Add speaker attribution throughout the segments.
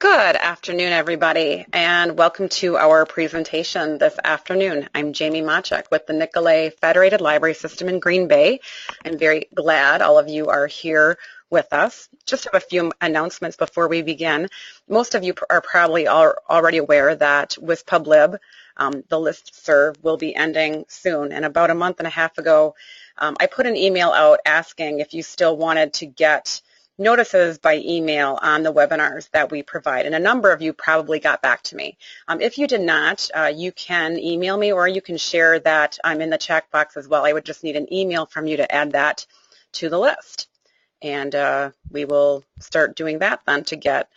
Speaker 1: Good afternoon, everybody, and welcome to our presentation this afternoon. I'm Jamie Machek with the Nicolay Federated Library System in Green Bay. I'm very glad all of you are here with us. Just have a few announcements before we begin. Most of you are probably already aware that with PubLib, the listserv will be ending soon. And about a month and a half ago, I put an email out asking if you still wanted to get notices by email on the webinars that we provide, and a number of you probably got back to me. If you did not, you can email me or you can share that I'm in the chat box as well. I would just need an email from you to add that to the list, and we will start doing that then to get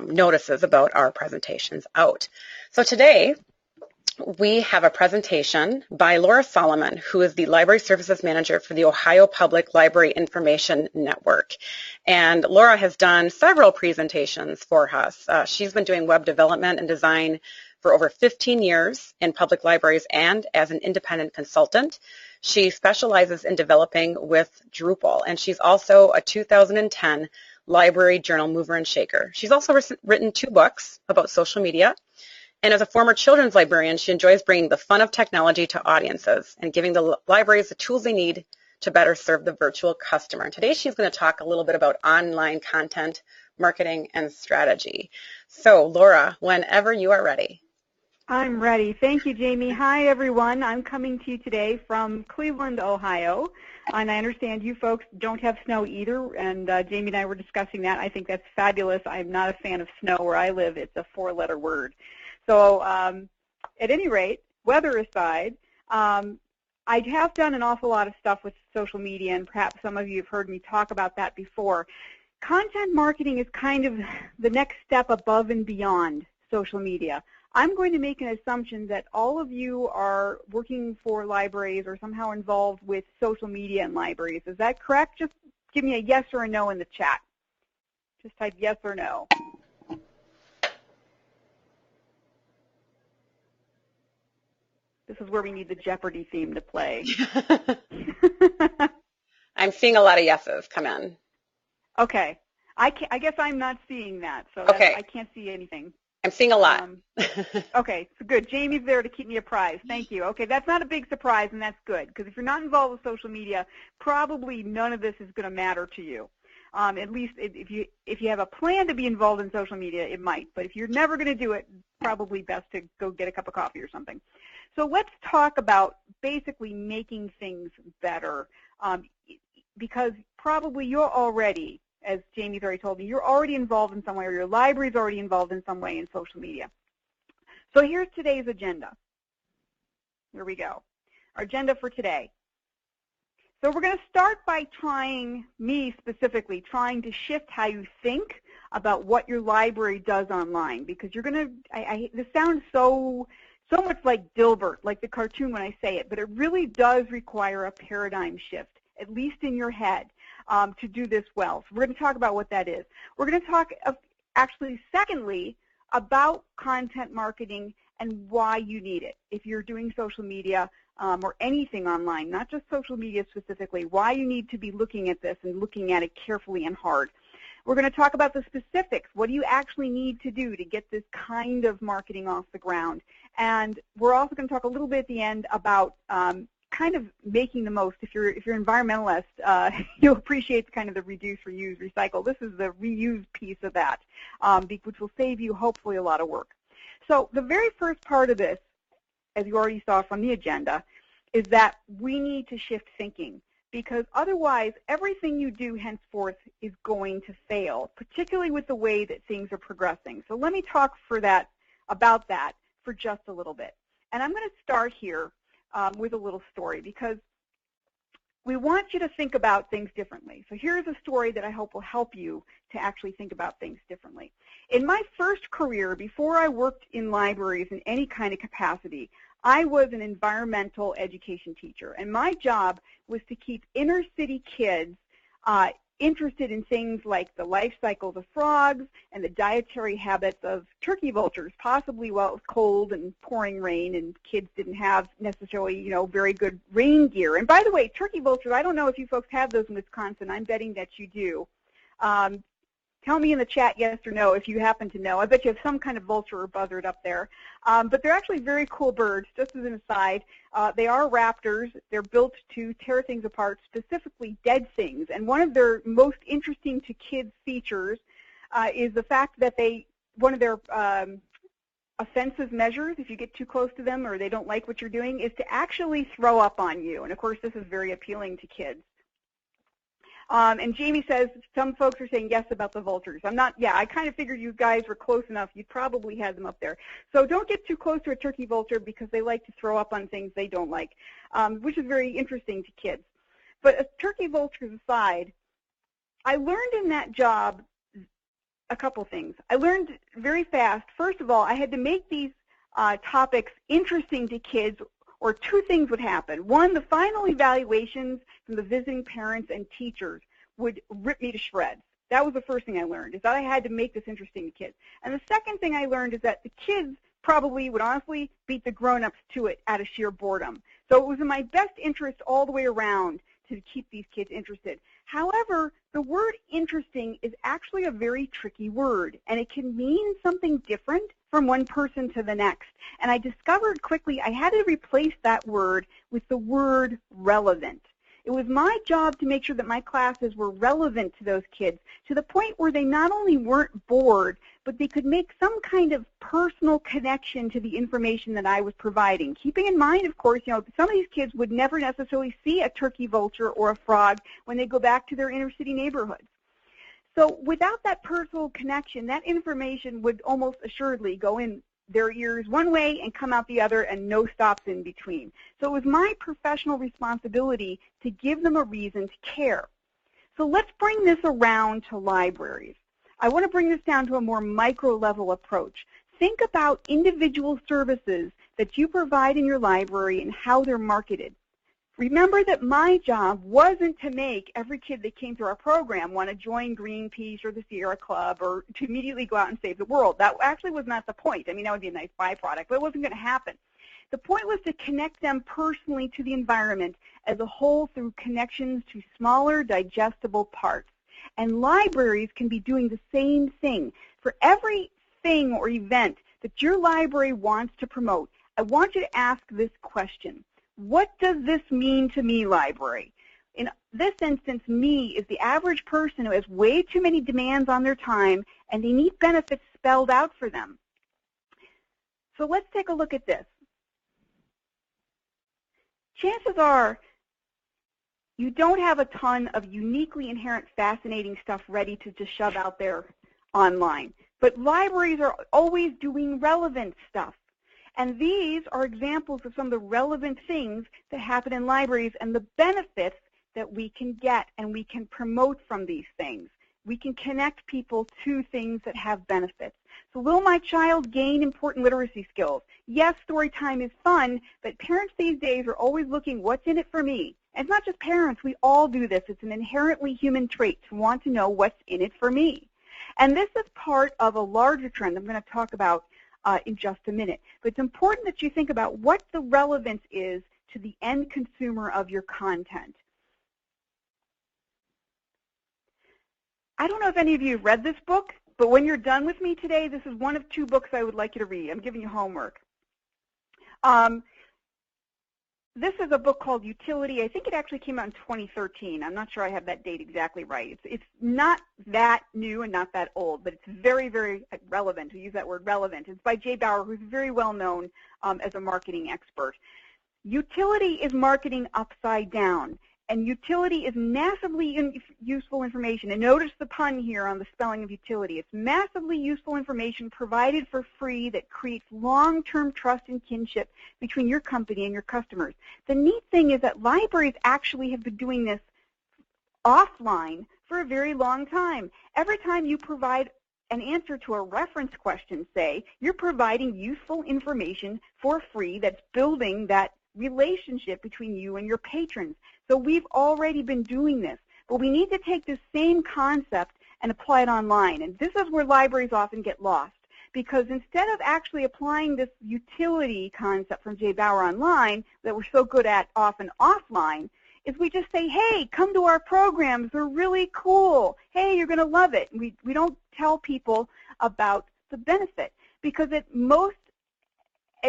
Speaker 1: notices about our presentations out. So today, we have a presentation by Laura Solomon, who is the Library Services Manager for the Ohio Public Library Information Network. And Laura has done several presentations for us. She's been doing web development and design for over 15 years in public libraries and as an independent consultant. She specializes in developing with Drupal, and she's also a 2010 Library Journal Mover and Shaker. She's also written 2 books about social media. And as a former children's librarian, she enjoys bringing the fun of technology to audiences and giving the libraries the tools they need to better serve the virtual customer. And today she's going to talk a little bit about online content, marketing, and strategy. So, Laura, whenever you are ready.
Speaker 2: I'm ready. Thank you, Jamie. Hi, everyone. I'm coming to you today from Cleveland, Ohio. And I understand you folks don't have snow either, and Jamie and I were discussing that. I think that's fabulous. I'm not a fan of snow where I live. It's a 4-letter word. So at any rate, weather aside, I have done an awful lot of stuff with social media, and perhaps some of you have heard me talk about that before. Content marketing is kind of the next step above and beyond social media. I'm going to make an assumption that all of you are working for libraries or somehow involved with social media and libraries. Is that correct? Just give me a yes or a no in the chat. Just type yes or no. This is where we need the Jeopardy theme to play.
Speaker 1: I'm seeing a lot of yeses come in.
Speaker 2: Okay. I guess I'm not seeing that, so
Speaker 1: okay.
Speaker 2: I can't see anything.
Speaker 1: I'm seeing a lot.
Speaker 2: Okay, so good. Jamie's there to keep me apprised. Thank you. Okay, that's not a big surprise, and that's good, because if you're not involved with social media, probably none of this is going to matter to you. At least if you have a plan to be involved in social media, it might. But if you're never going to do it, probably best to go get a cup of coffee or something. So let's talk about basically making things better, because probably you're already, as Jamie's already told me, you're already involved in some way, or your library's already involved in some way in social media. So here's today's agenda. Here we go. Our agenda for today. So we're going to start by me specifically, trying to shift how you think about what your library does online, because you're going to, this sounds so much like Dilbert, like the cartoon when I say it, but it really does require a paradigm shift, at least in your head, to do this well. So we're going to talk about what that is. We're going to talk, actually, secondly, about content marketing and why you need it. If you're doing social media or anything online, not just social media specifically, why you need to be looking at this and looking at it carefully and hard. We're going to talk about the specifics. What do you actually need to do to get this kind of marketing off the ground? And we're also going to talk a little bit at the end about kind of making the most. If you're environmentalist, you'll appreciate kind of the reduce, reuse, recycle. This is the reuse piece of that, which will save you hopefully a lot of work. So the very first part of this, as you already saw from the agenda, is that we need to shift thinking, because otherwise everything you do henceforth is going to fail, particularly with the way that things are progressing. So let me talk about that for just a little bit. And I'm going to start here with a little story, because we want you to think about things differently. So here's a story that I hope will help you to actually think about things differently. In my first career, before I worked in libraries in any kind of capacity, I was an environmental education teacher, and my job was to keep inner city kids interested in things like the life cycles of frogs and the dietary habits of turkey vultures, possibly while it was cold and pouring rain and kids didn't have necessarily, very good rain gear. And by the way, turkey vultures, I don't know if you folks have those in Wisconsin. I'm betting that you do. Tell me in the chat yes or no if you happen to know. I bet you have some kind of vulture or buzzard up there. But they're actually very cool birds, just as an aside. They are raptors. They're built to tear things apart, specifically dead things. And one of their most interesting to kids features is the fact that one of their offensive measures, if you get too close to them or they don't like what you're doing, is to actually throw up on you. And of course, this is very appealing to kids. And Jamie says some folks are saying yes about the vultures. I kind of figured you guys were close enough. You probably had them up there. So don't get too close to a turkey vulture because they like to throw up on things they don't like, which is very interesting to kids. But turkey vultures aside, I learned in that job a couple things. I learned very fast. First of all, I had to make these topics interesting to kids, or two things would happen. One, the final evaluations from the visiting parents and teachers would rip me to shreds. That was the first thing I learned, is that I had to make this interesting to kids. And the second thing I learned is that the kids probably would honestly beat the grown-ups to it out of sheer boredom. So it was in my best interest all the way around to keep these kids interested. However, the word interesting is actually a very tricky word, and it can mean something different from one person to the next. And I discovered quickly I had to replace that word with the word relevant. It was my job to make sure that my classes were relevant to those kids, to the point where they not only weren't bored, but they could make some kind of personal connection to the information that I was providing. Keeping in mind, of course, some of these kids would never necessarily see a turkey vulture or a frog when they go back to their inner city neighborhoods. So without that personal connection, that information would almost assuredly go in their ears one way and come out the other, and no stops in between. So it was my professional responsibility to give them a reason to care. So let's bring this around to libraries. I want to bring this down to a more micro-level approach. Think about individual services that you provide in your library and how they're marketed. Remember that my job wasn't to make every kid that came through our program want to join Greenpeace or the Sierra Club or to immediately go out and save the world. That actually was not the point. I mean, that would be a nice byproduct, but it wasn't going to happen. The point was to connect them personally to the environment as a whole through connections to smaller, digestible parts. And libraries can be doing the same thing. For every thing or event that your library wants to promote, I want you to ask this question. What does this mean to me, library? In this instance, me is the average person who has way too many demands on their time, and they need benefits spelled out for them. So let's take a look at this. Chances are you don't have a ton of uniquely inherent fascinating stuff ready to just shove out there online. But libraries are always doing relevant stuff. And these are examples of some of the relevant things that happen in libraries and the benefits that we can get and we can promote from these things. We can connect people to things that have benefits. So will my child gain important literacy skills? Yes, story time is fun, but parents these days are always looking, what's in it for me? And it's not just parents. We all do this. It's an inherently human trait to want to know what's in it for me. And this is part of a larger trend I'm going to talk about in just a minute. But it's important that you think about what the relevance is to the end consumer of your content. I don't know if any of you have read this book, but when you're done with me today, this is one of two books I would like you to read. I'm giving you homework. This is a book called Youtility. I think it actually came out in 2013. I'm not sure I have that date exactly right. It's not that new and not that old, but it's very, very relevant. To use that word, relevant. It's by Jay Bauer, who's very well known as a marketing expert. Youtility is marketing upside down. And utility is massively useful information. And notice the pun here on the spelling of utility. It's massively useful information provided for free that creates long-term trust and kinship between your company and your customers. The neat thing is that libraries actually have been doing this offline for a very long time. Every time you provide an answer to a reference question, say, you're providing useful information for free that's building that relationship between you and your patrons. So we've already been doing this, but we need to take this same concept and apply it online. And this is where libraries often get lost, because instead of actually applying this utility concept from Jay Bauer online that we're so good at often offline, is we just say, hey, come to our programs. They're really cool. Hey, you're going to love it. And we don't tell people about the benefit, because at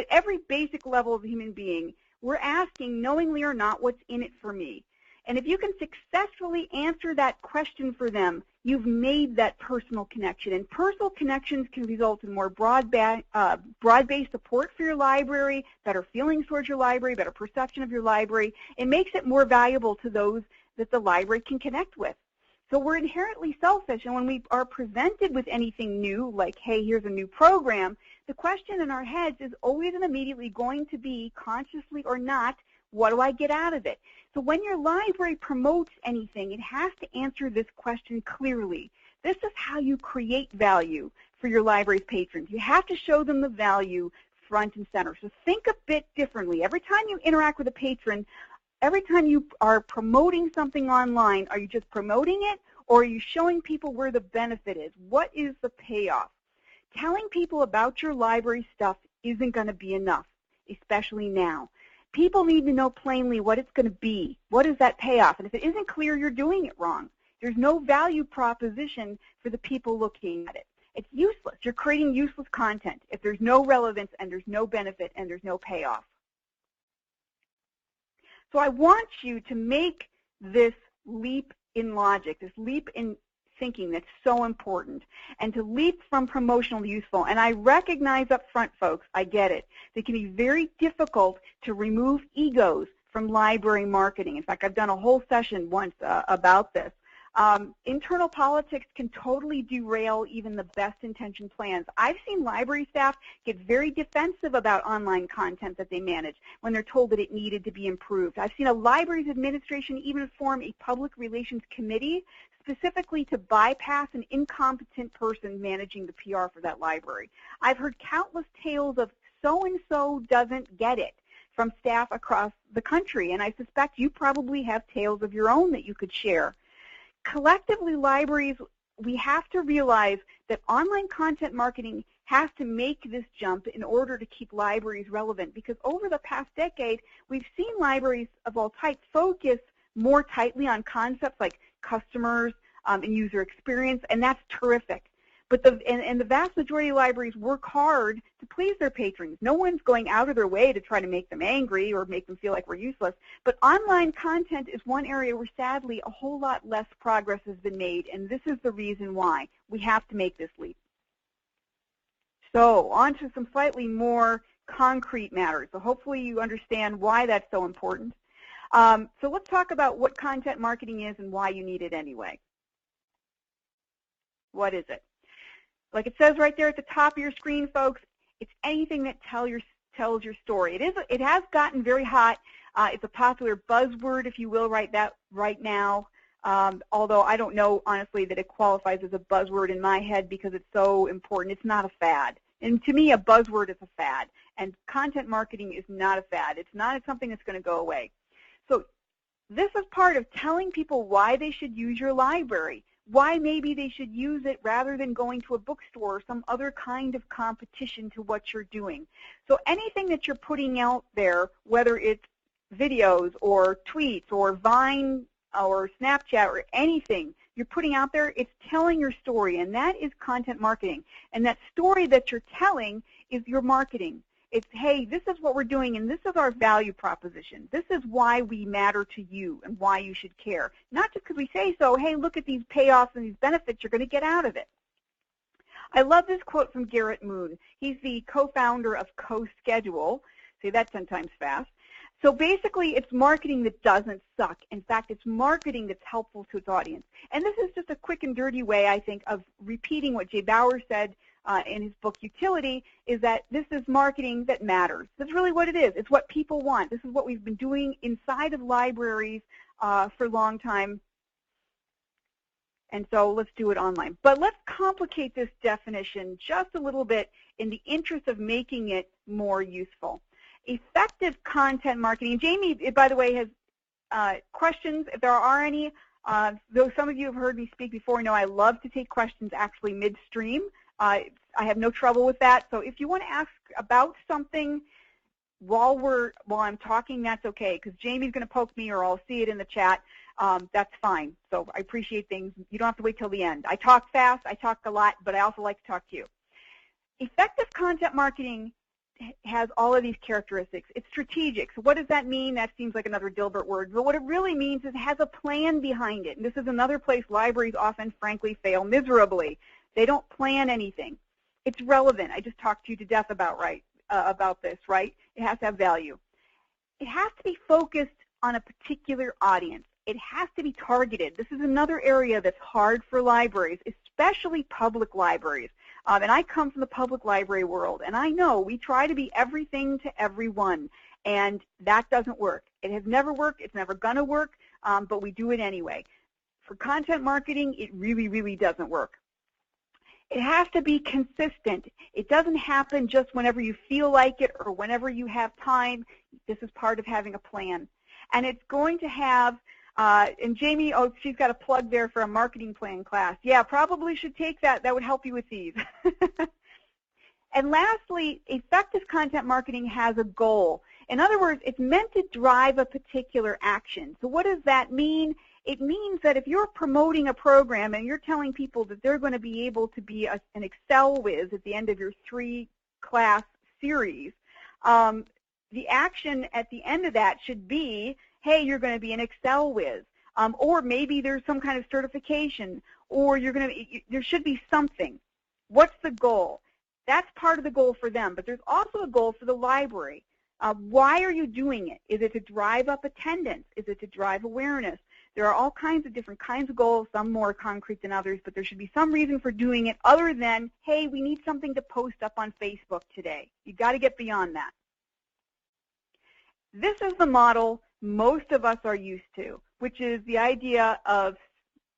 Speaker 2: every basic level of a human being, we're asking, knowingly or not, what's in it for me. And if you can successfully answer that question for them, you've made that personal connection. And personal connections can result in more broad-based support for your library, better feelings towards your library, better perception of your library. It makes it more valuable to those that the library can connect with. So we're inherently selfish, and when we are presented with anything new, like, hey, here's a new program, the question in our heads is always and immediately going to be, consciously or not, what do I get out of it? So when your library promotes anything, it has to answer this question clearly. This is how you create value for your library's patrons. You have to show them the value front and center. So think a bit differently. Every time you interact with a patron, every time you are promoting something online, are you just promoting it, or are you showing people where the benefit is? What is the payoff? Telling people about your library stuff isn't going to be enough, especially now. People need to know plainly what it's going to be. What is that payoff? And if it isn't clear, you're doing it wrong. There's no value proposition for the people looking at it. It's useless. You're creating useless content if there's no relevance and there's no benefit and there's no payoff. So I want you to make this leap in logic, this leap in thinking that's so important, and to leap from promotional to useful. And I recognize up front, folks, I get it. It can be very difficult to remove egos from library marketing. In fact, I've done a whole session once about this. Internal politics can totally derail even the best-intentioned plans. I've seen library staff get very defensive about online content that they manage when they're told that it needed to be improved. I've seen a library's administration even form a public relations committee specifically to bypass an incompetent person managing the PR for that library. I've heard countless tales of so-and-so doesn't get it from staff across the country, and I suspect you probably have tales of your own that you could share. Collectively, libraries, we have to realize that online content marketing has to make this jump in order to keep libraries relevant, because over the past decade, we've seen libraries of all types focus more tightly on concepts like customers and user experience, and that's terrific. But the vast majority of libraries work hard to please their patrons. No one's going out of their way to try to make them angry or make them feel like we're useless. But online content is one area where, sadly, a whole lot less progress has been made, and this is the reason why we have to make this leap. So on to some slightly more concrete matters. So hopefully you understand why that's so important. So let's talk about what content marketing is and why you need it anyway. What is it? Like it says right there at the top of your screen, folks, it's anything that tells your story. It has gotten very hot. It's a popular buzzword, if you will, right now. Although I don't know, honestly, that it qualifies as a buzzword in my head because it's so important. It's not a fad. And to me, a buzzword is a fad. And content marketing is not a fad. It's not something that's going to go away. So this is part of telling people why they should use your library, why maybe they should use it rather than going to a bookstore or some other kind of competition to what you're doing. So anything that you're putting out there, whether it's videos or tweets or Vine or Snapchat or anything you're putting out there, it's telling your story, and that is content marketing. And that story that you're telling is your marketing. It's, hey, this is what we're doing, and this is our value proposition. This is why we matter to you and why you should care. Not just because we say so, hey, look at these payoffs and these benefits you're going to get out of it. I love this quote from Garrett Moon. He's the co-founder of CoSchedule. Say that 10 times fast. So basically, it's marketing that doesn't suck. In fact, it's marketing that's helpful to its audience. And this is just a quick and dirty way, I think, of repeating what Jay Bauer said in his book Youtility, is that this is marketing that matters. That's really what it is. It's what people want. This is what we've been doing inside of libraries for a long time. And so let's do it online. But let's complicate this definition just a little bit in the interest of making it more useful. Effective content marketing. Jamie, by the way, has questions, if there are any. Though some of you have heard me speak before, know I love to take questions actually midstream. I have no trouble with that. So if you want to ask about something, while I'm talking, that's okay, because Jamie's going to poke me or I'll see it in the chat. That's fine. So I appreciate things. You don't have to wait till the end. I talk fast, I talk a lot, but I also like to talk to you. Effective content marketing has all of these characteristics. It's strategic. So what does that mean? That seems like another Dilbert word. But what it really means is it has a plan behind it. And this is another place libraries often, frankly, fail miserably. They don't plan anything. It's relevant. I just talked to you to death about this, right? It has to have value. It has to be focused on a particular audience. It has to be targeted. This is another area that's hard for libraries, especially public libraries. And I come from the public library world, and I know we try to be everything to everyone, and that doesn't work. It has never worked. It's never going to work, but we do it anyway. For content marketing, it really, really doesn't work. It has to be consistent. It doesn't happen just whenever you feel like it or whenever you have time. This is part of having a plan. And it's going to have and Jamie, oh, she's got a plug there for a marketing plan class. Yeah, probably should take that. That would help you with these. And lastly, effective content marketing has a goal. In other words, it's meant to drive a particular action. So what does that mean? It means that if you're promoting a program and you're telling people that they're going to be able to be an Excel whiz at the end of your 3-class series, the action at the end of that should be, hey, you're going to be an Excel whiz, or maybe there's some kind of certification, or there should be something. What's the goal? That's part of the goal for them, but there's also a goal for the library. Why are you doing it? Is it to drive up attendance? Is it to drive awareness? There are all kinds of different kinds of goals, some more concrete than others, but there should be some reason for doing it other than, hey, we need something to post up on Facebook today. You've got to get beyond that. This is the model most of us are used to, which is the idea of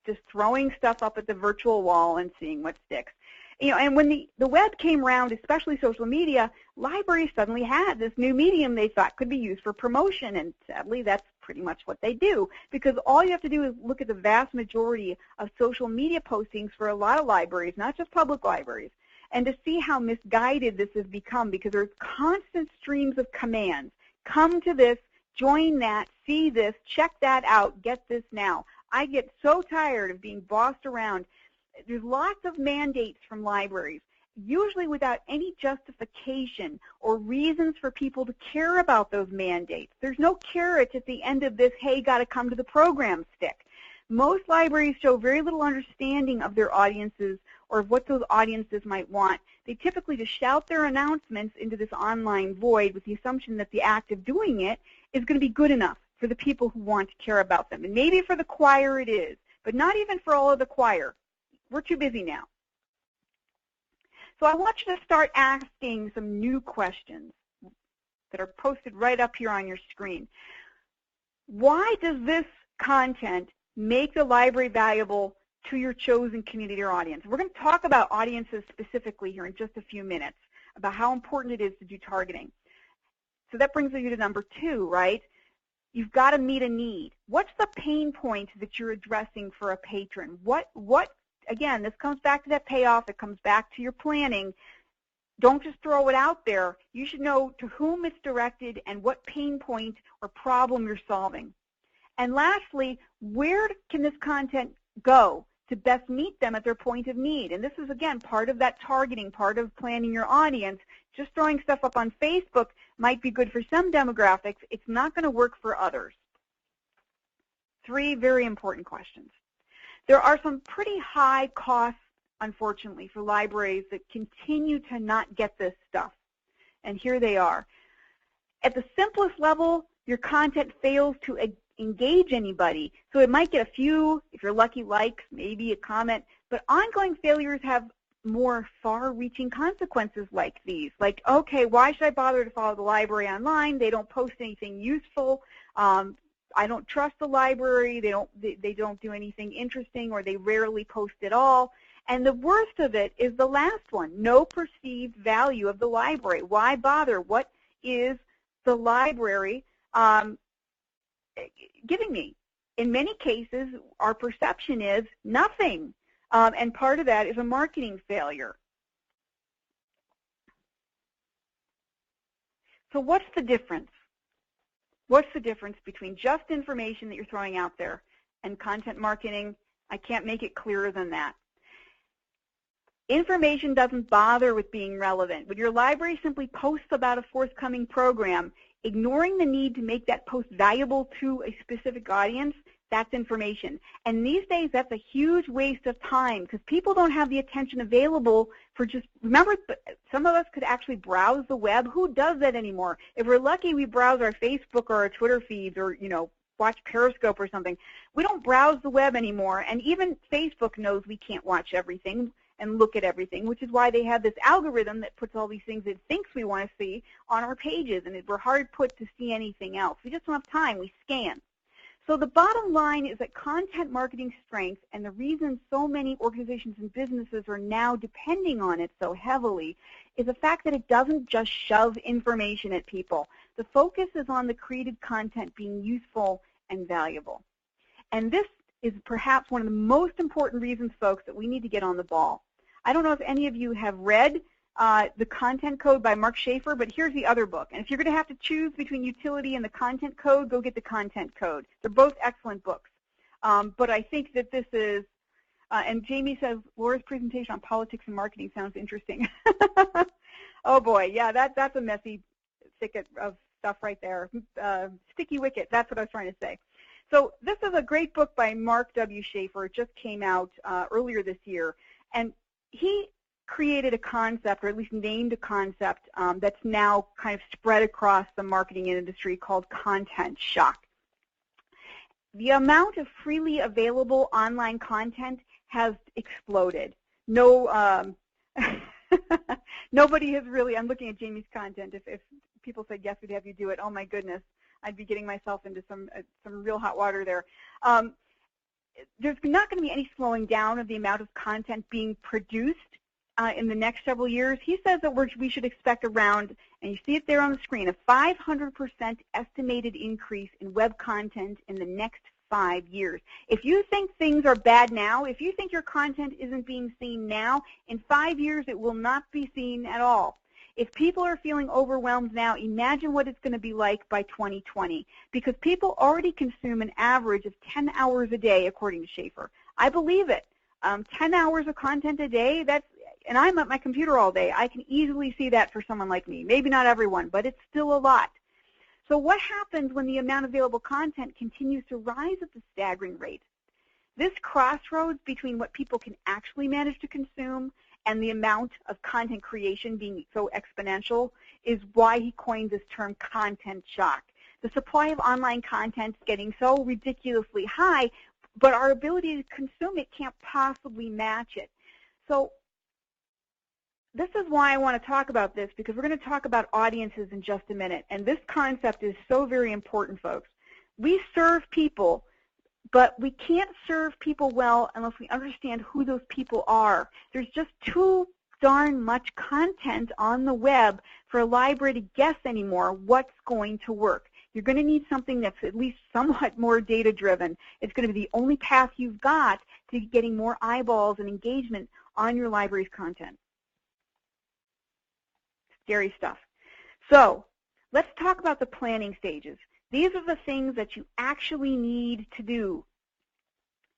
Speaker 2: just throwing stuff up at the virtual wall and seeing what sticks. You know, and when the web came around, especially social media, libraries suddenly had this new medium they thought could be used for promotion, and sadly that's pretty much what they do, because all you have to do is look at the vast majority of social media postings for a lot of libraries, not just public libraries, and to see how misguided this has become, because there's constant streams of commands. Come to this, join that, see this, check that out, get this now. I get so tired of being bossed around. There's lots of mandates from libraries, usually without any justification or reasons for people to care about those mandates. There's no carrot at the end of this, hey, got to come to the program stick. Most libraries show very little understanding of their audiences or of what those audiences might want. They typically just shout their announcements into this online void with the assumption that the act of doing it is going to be good enough for the people who want to care about them. And maybe for the choir it is, but not even for all of the choir. We're too busy now. So I want you to start asking some new questions that are posted right up here on your screen. Why does this content make the library valuable to your chosen community or audience? We're going to talk about audiences specifically here in just a few minutes, about how important it is to do targeting. So that brings you to number 2, right? You've got to meet a need. What's the pain point that you're addressing for a patron? Again, this comes back to that payoff. It comes back to your planning. Don't just throw it out there. You should know to whom it's directed and what pain point or problem you're solving. And lastly, where can this content go to best meet them at their point of need? And this is, again, part of that targeting, part of planning your audience. Just throwing stuff up on Facebook might be good for some demographics. It's not going to work for others. 3 very important questions. There are some pretty high costs, unfortunately, for libraries that continue to not get this stuff. And here they are. At the simplest level, your content fails to engage anybody. So it might get a few, if you're lucky, likes, maybe a comment. But ongoing failures have more far-reaching consequences like these. Like, okay, why should I bother to follow the library online? They don't post anything useful. I don't trust the library. They don't do anything interesting, or they rarely post at all. And the worst of it is the last one, no perceived value of the library. Why bother? What is the library giving me? In many cases, our perception is nothing. And part of that is a marketing failure. So what's the difference? What's the difference between just information that you're throwing out there and content marketing? I can't make it clearer than that. Information doesn't bother with being relevant. When your library simply posts about a forthcoming program, ignoring the need to make that post valuable to a specific audience, that's information. And these days, that's a huge waste of time because people don't have the attention available for just, remember, some of us could actually browse the web. Who does that anymore? If we're lucky, we browse our Facebook or our Twitter feeds or, watch Periscope or something. We don't browse the web anymore. And even Facebook knows we can't watch everything and look at everything, which is why they have this algorithm that puts all these things it thinks we want to see on our pages, and we're hard put to see anything else. We just don't have time. We scan. So the bottom line is that content marketing strength, and the reason so many organizations and businesses are now depending on it so heavily, is the fact that it doesn't just shove information at people. The focus is on the created content being useful and valuable. And this is perhaps one of the most important reasons, folks, that we need to get on the ball. I don't know if any of you have read The Content Code by Mark Schaefer, but here's the other book. And if you're going to have to choose between Youtility and The Content Code, go get The Content Code. They're both excellent books. But I think that this is, and Jamie says, Laura's presentation on politics and marketing sounds interesting. Oh boy, yeah, that's a messy thicket of stuff right there. Sticky wicket, that's what I was trying to say. So this is a great book by Mark W. Schaefer. It just came out earlier this year. And he created a concept, or at least named a concept, that's now kind of spread across the marketing industry called content shock. The amount of freely available online content has exploded. No, nobody has really, I'm looking at Jamie's content. If people said, yes, we'd have you do it, oh my goodness, I'd be getting myself into some real hot water there. There's not going to be any slowing down of the amount of content being produced in the next several years. He says that we should expect around, and you see it there on the screen, a 500% estimated increase in web content in the next 5 years. If you think things are bad now, if you think your content isn't being seen now, in 5 years it will not be seen at all. If people are feeling overwhelmed now, imagine what it's going to be like by 2020, because people already consume an average of 10 hours a day, according to Schaefer. I believe it. 10 hours of content a day, and I'm at my computer all day. I can easily see that for someone like me. Maybe not everyone, but it's still a lot. So what happens when the amount of available content continues to rise at the staggering rate? This crossroads between what people can actually manage to consume and the amount of content creation being so exponential is why he coined this term content shock. The supply of online content is getting so ridiculously high, but our ability to consume it can't possibly match it. So this is why I want to talk about this, because we're going to talk about audiences in just a minute. And this concept is so very important, folks. We serve people, but we can't serve people well unless we understand who those people are. There's just too darn much content on the web for a library to guess anymore what's going to work. You're going to need something that's at least somewhat more data-driven. It's going to be the only path you've got to getting more eyeballs and engagement on your library's content. Scary stuff. So let's talk about the planning stages. These are the things that you actually need to do.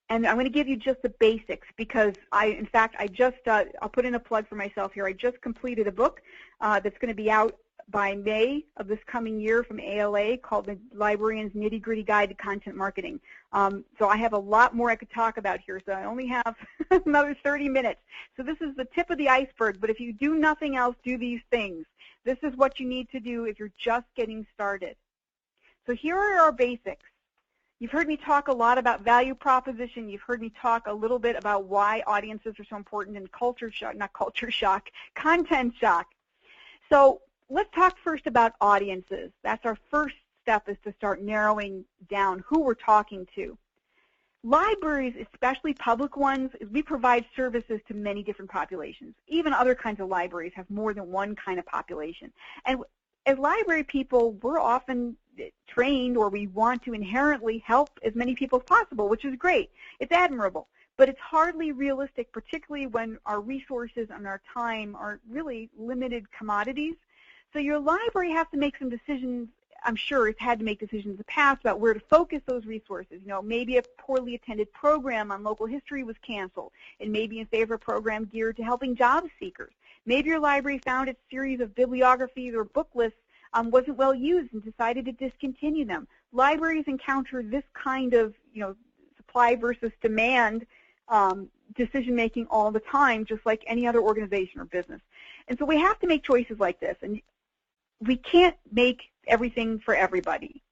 Speaker 2: And I'm going to give you just the basics because in fact, I'll put in a plug for myself here. I just completed a book that's going to be out by May of this coming year from ALA called The Librarian's Nitty-Gritty Guide to Content Marketing. So I have a lot more I could talk about here, so I only have another 30 minutes. So this is the tip of the iceberg, but if you do nothing else, do these things. This is what you need to do if you're just getting started. So here are our basics. You've heard me talk a lot about value proposition. You've heard me talk a little bit about why audiences are so important and content shock. So let's talk first about audiences. That's our first step, is to start narrowing down who we're talking to. Libraries, especially public ones, we provide services to many different populations. Even other kinds of libraries have more than one kind of population. And as library people, we're often trained, or we want to inherently help as many people as possible, which is great. It's admirable. But it's hardly realistic, particularly when our resources and our time are really limited commodities. So your library has to make some decisions. I'm sure it's had to make decisions in the past about where to focus those resources. You know, maybe a poorly attended program on local history was canceled, and maybe in favor of a program geared to helping job seekers. Maybe your library found its series of bibliographies or book lists wasn't well used and decided to discontinue them. Libraries encounter this kind of, you know, supply versus demand decision making all the time, just like any other organization or business. And so we have to make choices like this, and we can't make everything for everybody,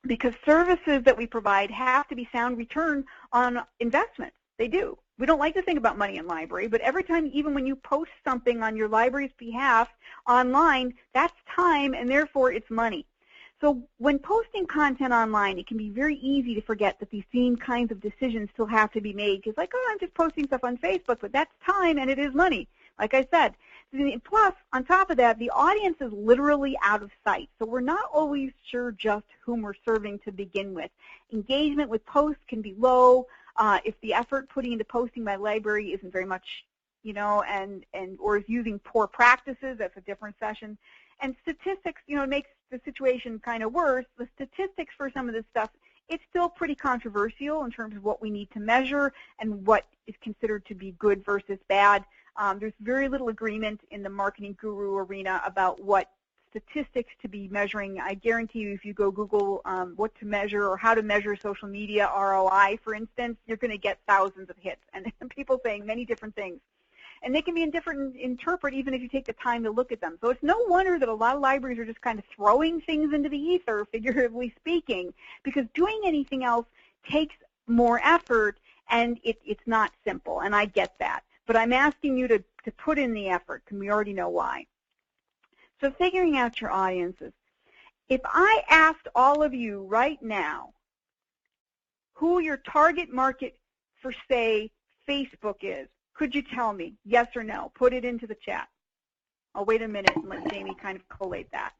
Speaker 2: because services that we provide have to be sound return on investment. They do. We don't like to think about money in library, but every time, even when you post something on your library's behalf online, that's time, and therefore it's money. So when posting content online, it can be very easy to forget that these same kinds of decisions still have to be made, because like, oh, I'm just posting stuff on Facebook, but that's time and it is money, like I said. Plus, on top of that, the audience is literally out of sight, so we're not always sure just whom we're serving to begin with. Engagement with posts can be low if the effort putting into posting my library isn't very much, you know, or is using poor practices. That's a different session. And statistics, you know, makes the situation kind of worse. The statistics for some of this stuff, it's still pretty controversial in terms of what we need to measure and what is considered to be good versus bad. There's very little agreement in the marketing guru arena about what statistics to be measuring. I guarantee you, if you go Google what to measure or how to measure social media ROI, for instance, you're going to get thousands of hits and people saying many different things. And they can be different interpret even if you take the time to look at them. So it's no wonder that a lot of libraries are just kind of throwing things into the ether, figuratively speaking, because doing anything else takes more effort, and it's not simple, and I get that. But I'm asking you to put in the effort, and we already know why. So figuring out your audiences. If I asked all of you right now who your target market for, say, Facebook is, could you tell me, yes or no? Put it into the chat. I'll wait a minute and let Jamie kind of collate that.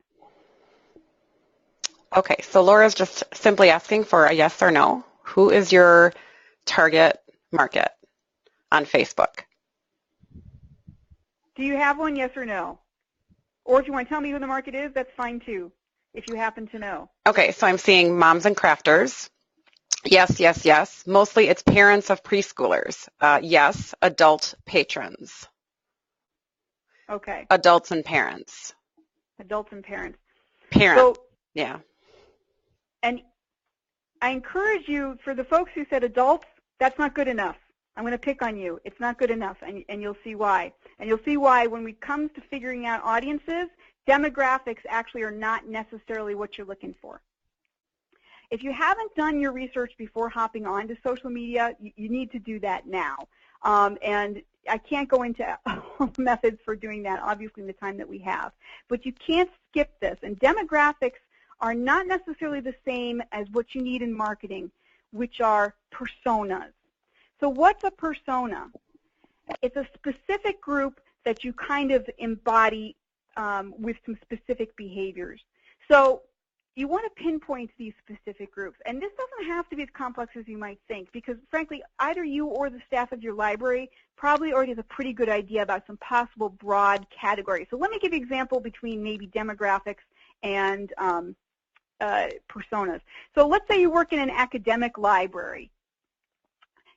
Speaker 1: Okay, so Laura's just simply asking for a yes or no. Who is your target market on Facebook?
Speaker 2: Do you have one, yes or no? Or if you want to tell me who the market is, that's fine too, if you happen to know.
Speaker 1: Okay, so I'm seeing moms and crafters. Yes, yes, yes. Mostly it's parents of preschoolers. Yes, adult patrons.
Speaker 2: Okay.
Speaker 1: Adults and parents.
Speaker 2: Adults and parents.
Speaker 1: Parents,
Speaker 2: so,
Speaker 1: yeah.
Speaker 2: And I encourage you, for the folks who said adults, that's not good enough. I'm going to pick on you. It's not good enough, and you'll see why. And you'll see why when it comes to figuring out audiences, demographics actually are not necessarily what you're looking for. If you haven't done your research before hopping on to social media, you need to do that now. And I can't go into methods for doing that, obviously, in the time that we have. But you can't skip this. And demographics are not necessarily the same as what you need in marketing, which are personas. So what's a persona? It's a specific group that you kind of embody with some specific behaviors. So you want to pinpoint these specific groups. And this doesn't have to be as complex as you might think, because frankly, either you or the staff of your library probably already has a pretty good idea about some possible broad categories. So let me give you an example between maybe demographics and personas. So let's say you work in an academic library.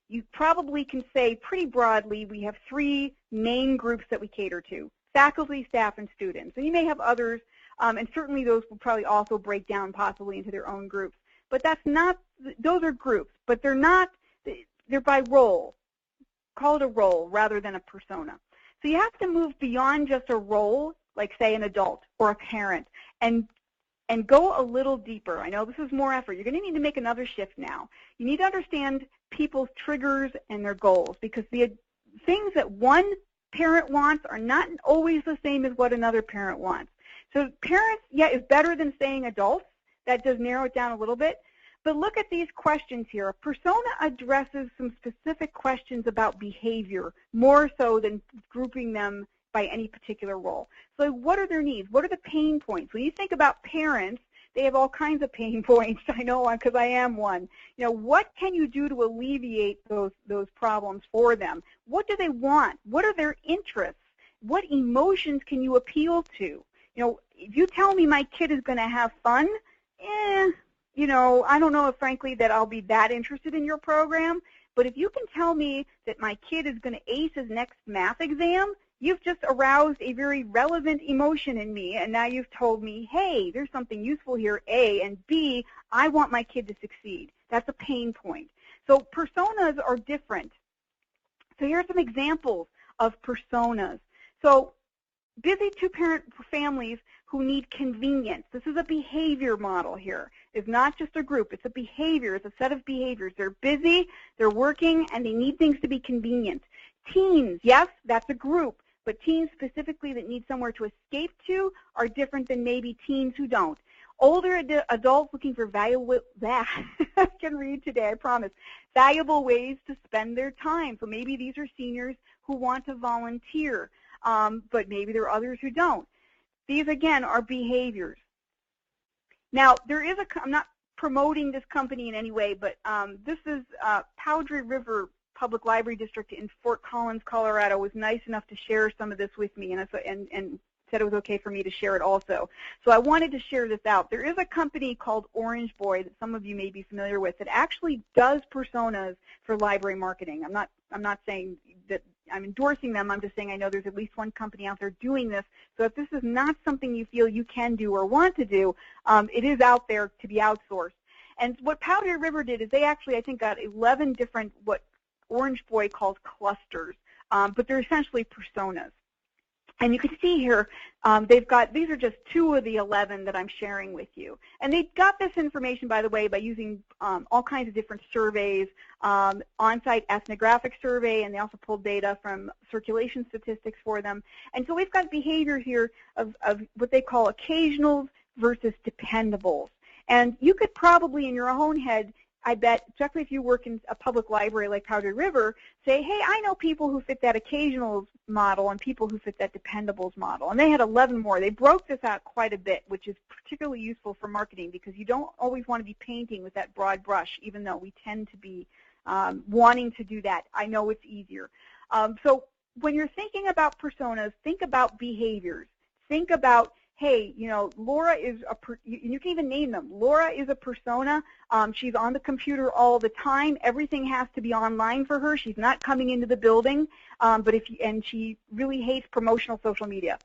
Speaker 2: You probably can say pretty broadly we have three main groups that we cater to: faculty, staff, and students. And you may have others. And certainly those will probably also break down possibly into their own groups. But that's not, those are groups, but they're not, they're by role. Call it a role rather than a persona. So you have to move beyond just a role, like say an adult or a parent, and go a little deeper. I know this is more effort. You're going to need to make another shift now. You need to understand people's triggers and their goals, because the things that one parent wants are not always the same as what another parent wants. So parents, yeah, is better than saying adults. That does narrow it down a little bit. But look at these questions here. A persona addresses some specific questions about behavior, more so than grouping them by any particular role. So what are their needs? What are the pain points? When you think about parents, they have all kinds of pain points. I know, because I am one. You know, what can you do to alleviate those problems for them? What do they want? What are their interests? What emotions can you appeal to? if you tell me my kid is going to have fun, I don't know if, frankly, that I'll be that interested in your program. But if you can tell me that my kid is going to ace his next math exam, you've just aroused a very relevant emotion in me, and now you've told me, hey, there's something useful here, A, and B, I want my kid to succeed. That's a pain point. So personas are different. So here are some examples of personas. So busy two-parent families who need convenience. This is a behavior model here. It's not just a group. It's a behavior. It's a set of behaviors. They're busy, they're working, and they need things to be convenient. Teens, yes, that's a group. But teens specifically that need somewhere to escape to are different than maybe teens who don't. Older adults looking for valuable, I can read today, I promise, valuable ways to spend their time. So maybe these are seniors who want to volunteer, but maybe there are others who don't. These, again, are behaviors. Now, I'm not promoting this company in any way, but this is Powder River Public Library District in Fort Collins, Colorado, was nice enough to share some of this with me and said it was okay for me to share it also. So I wanted to share this out. There is a company called Orange Boy that some of you may be familiar with that actually does personas for library marketing. I'm not saying that I'm endorsing them. I'm just saying I know there's at least one company out there doing this. So if this is not something you feel you can do or want to do, it is out there to be outsourced. And what Powder River did is they actually, I think, got 11 different what Orange Boy calls clusters, but they're essentially personas. And you can see here, these are just 2 of the 11 that I'm sharing with you. And they got this information, by the way, by using all kinds of different surveys, on-site ethnographic survey, and they also pulled data from circulation statistics for them. And so we've got behaviors here of what they call occasionals versus dependables. And you could probably, in your own head, I bet, especially if you work in a public library like Powder River, say, hey, I know people who fit that occasionals model and people who fit that dependables model. And they had 11 more. They broke this out quite a bit, which is particularly useful for marketing because you don't always want to be painting with that broad brush, even though we tend to be wanting to do that. I know it's easier. So when you're thinking about personas, think about behaviors. Think about, hey, Laura is you can even name them. Laura is a persona. She's on the computer all the time. Everything has to be online for her. She's not coming into the building, and she really hates promotional social media.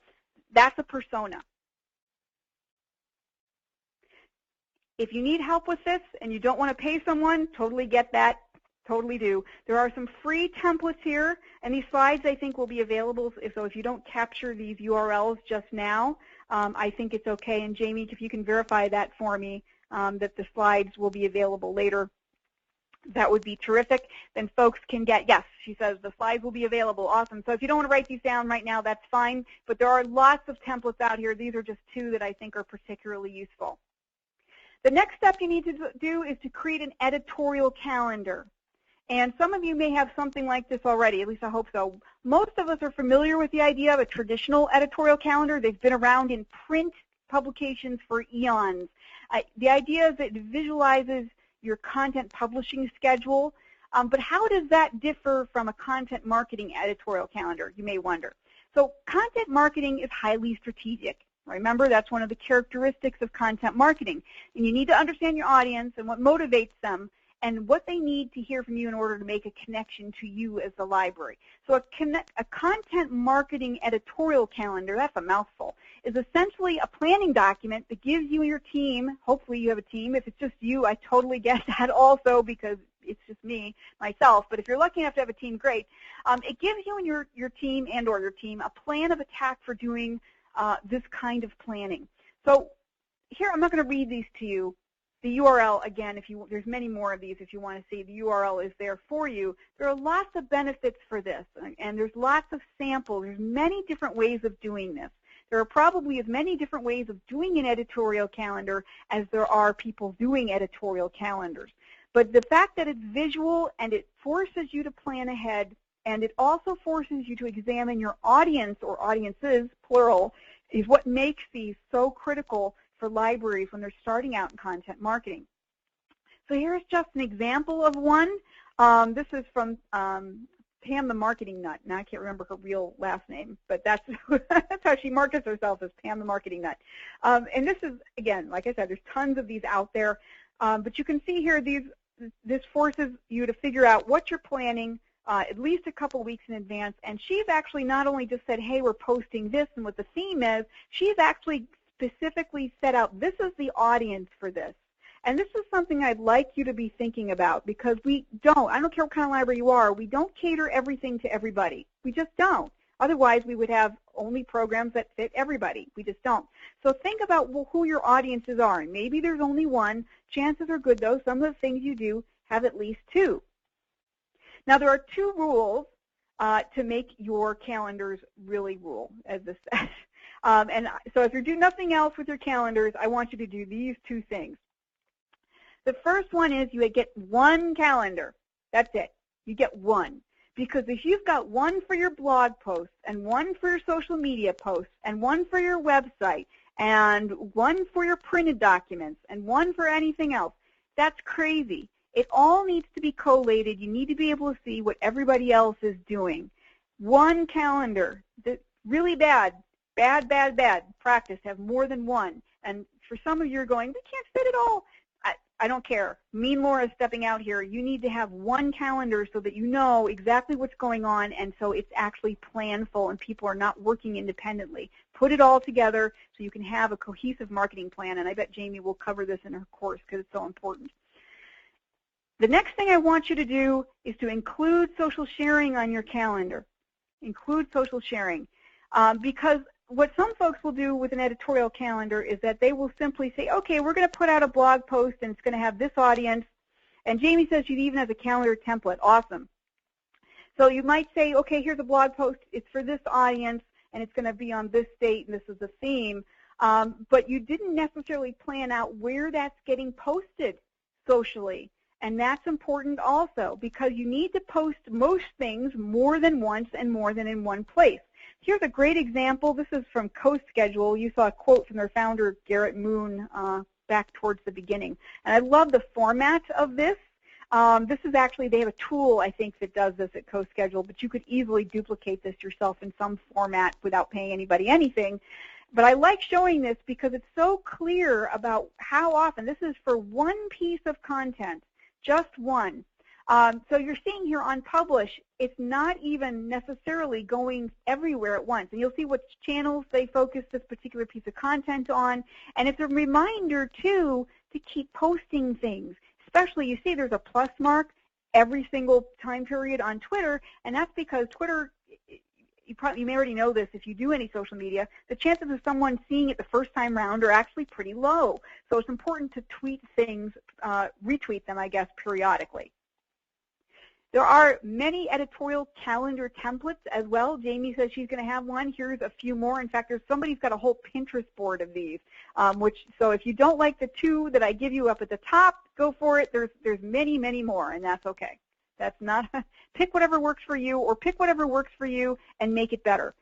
Speaker 2: That's a persona. If you need help with this and you don't want to pay someone, totally get that. Totally do. There are some free templates here, and these slides I think will be available. So if you don't capture these URLs just now, I think it's okay. And Jamie, if you can verify that for me, that the slides will be available later, that would be terrific. Then folks can get, yes, she says the slides will be available. Awesome. So if you don't want to write these down right now, that's fine. But there are lots of templates out here. These are just 2 that I think are particularly useful. The next step you need to do is to create an editorial calendar. And some of you may have something like this already, at least I hope so. Most of us are familiar with the idea of a traditional editorial calendar. They've been around in print publications for eons. The idea is that it visualizes your content publishing schedule, but how does that differ from a content marketing editorial calendar, you may wonder. So content marketing is highly strategic. Remember, that's one of the characteristics of content marketing. And you need to understand your audience and what motivates them and what they need to hear from you in order to make a connection to you as the library. So a content marketing editorial calendar, that's a mouthful, is essentially a planning document that gives you and your team, hopefully you have a team. If it's just you, I totally get that also because it's just me, myself. But if you're lucky enough to have a team, great. It gives you and your team and or your team a plan of attack for doing this kind of planning. So here, I'm not going to read these to you. The URL, again, there's many more of these if you want to see. The URL is there for you. There are lots of benefits for this, and there's lots of samples. There's many different ways of doing this. There are probably as many different ways of doing an editorial calendar as there are people doing editorial calendars. But the fact that it's visual and it forces you to plan ahead, and it also forces you to examine your audience or audiences, plural, is what makes these so critical for libraries when they're starting out in content marketing. So here's just an example of one. This is from Pam the Marketing Nut. Now I can't remember her real last name, but that's that's how she markets herself, as Pam the Marketing Nut. And this is, again, like I said, there's tons of these out there. But you can see here, this forces you to figure out what you're planning at least a couple weeks in advance. And she's actually not only just said, hey, we're posting this and what the theme is, she's actually specifically set out, this is the audience for this. And this is something I'd like you to be thinking about, because I don't care what kind of library you are, we don't cater everything to everybody. We just don't. Otherwise, we would have only programs that fit everybody. We just don't. So think about who your audiences are. And maybe there's only one. Chances are good, though, some of the things you do have at least two. Now, there are two rules to make your calendars really rule, as this says. And so if you do nothing else with your calendars, I want you to do these two things. The first one is you get one calendar. That's it. You get one. Because if you've got one for your blog posts and one for your social media posts and one for your website and one for your printed documents and one for anything else, that's crazy. It all needs to be collated. You need to be able to see what everybody else is doing. One calendar. Really bad practice to have more than one. And for some of you, you're going, we can't fit it all. I don't care. Me and Laura stepping out here. You need to have one calendar so that you know exactly what's going on, and so it's actually planful and people are not working independently. Put it all together so you can have a cohesive marketing plan, and I bet Jamie will cover this in her course because it's so important. The next thing I want you to do is to include social sharing on your calendar. Include social sharing. Because what some folks will do with an editorial calendar is that they will simply say, okay, we're going to put out a blog post and it's going to have this audience. And Jamie says she even has a calendar template. Awesome. So you might say, okay, here's a blog post. It's for this audience and it's going to be on this date and this is the theme. But you didn't necessarily plan out where that's getting posted socially. And that's important also, because you need to post most things more than once and more than in one place. Here's a great example. This is from CoSchedule. You saw a quote from their founder, Garrett Moon, back towards the beginning. And I love the format of this. This is actually, they have a tool, I think, that does this at CoSchedule, but you could easily duplicate this yourself in some format without paying anybody anything. But I like showing this because it's so clear about how often. This is for one piece of content, just one. So you're seeing here on Publish, it's not even necessarily going everywhere at once. And you'll see which channels they focus this particular piece of content on. And it's a reminder, too, to keep posting things. Especially, you see there's a plus mark every single time period on Twitter. And that's because Twitter, you may already know this if you do any social media, the chances of someone seeing it the first time round are actually pretty low. So it's important to tweet things, retweet them, I guess, periodically. There are many editorial calendar templates as well. Jamie says she's going to have one. Here's a few more. In fact, somebody's got a whole Pinterest board of these. So if you don't like the two that I give you up at the top, go for it. There's many, many more, and that's okay. That's not pick whatever works for you, or pick whatever works for you and make it better.